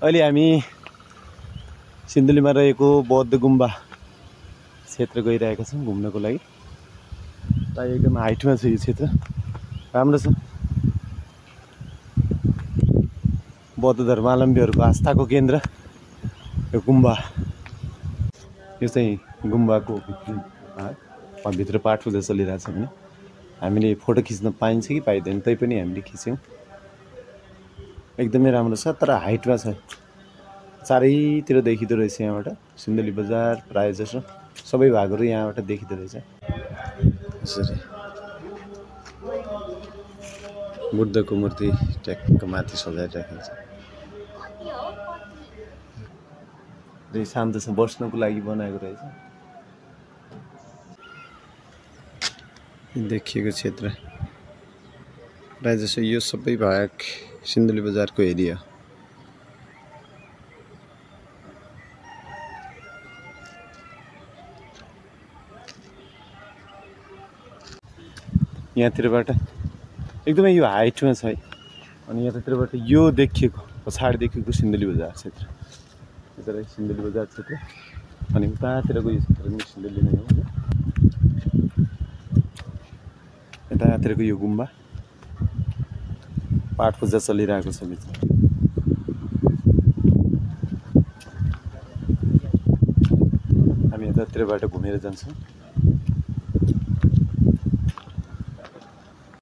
अहिले हामी सिन्धुलीमा रहेको बौद्ध गुम्बा क्षेत्र गइरहेका छौँ घुम्नको लागि। प्राय एकदम हाइटमा छ यो क्षेत्र, राम्रो छ। बौद्ध धर्मावलम्बीहरूको आस्थाको केन्द्र यो गुम्बा। यो चाहिँ गुम्बाको भित्र पाठ पूजा चलिरहेछ भने हामीले फोटो खिच्न पाइन्छ कि पाइँदैन, तैपनि हामीले खिच्यौँ। एकदमै राम्रो छ, तर हाइटमा छ। चारैतिर देखिँदो रहेछ यहाँबाट सिन्धुली बजार प्राय जसो सबै भागहरू यहाँबाट देखिँदो रहेछ। यसरी बुद्धको मूर्ति ट्याक्क माथि सजाइराखेको छ। शान्त छ, बस्नको लागि बनाएको रहेछ। देखिएको क्षेत्र प्राय जसो यो सबै भाग सिन्धुली बजारको एरिया। यहाँतिरबाट एकदमै यो हाइटमा छ है। अनि यतातिरबाट यो देखिएको पछाडि देखिएको सिन्धुली बजार क्षेत्र, यता सिन्धुली बजार क्षेत्र। अनि उतातिरको यो क्षेत्र पनि सिन्धुली नै हो। यतातिरको यो गुम्बा पाठ पूजा चलिरहेको छ भित्र। हामी यतातिरबाट घुमेर जान्छौँ।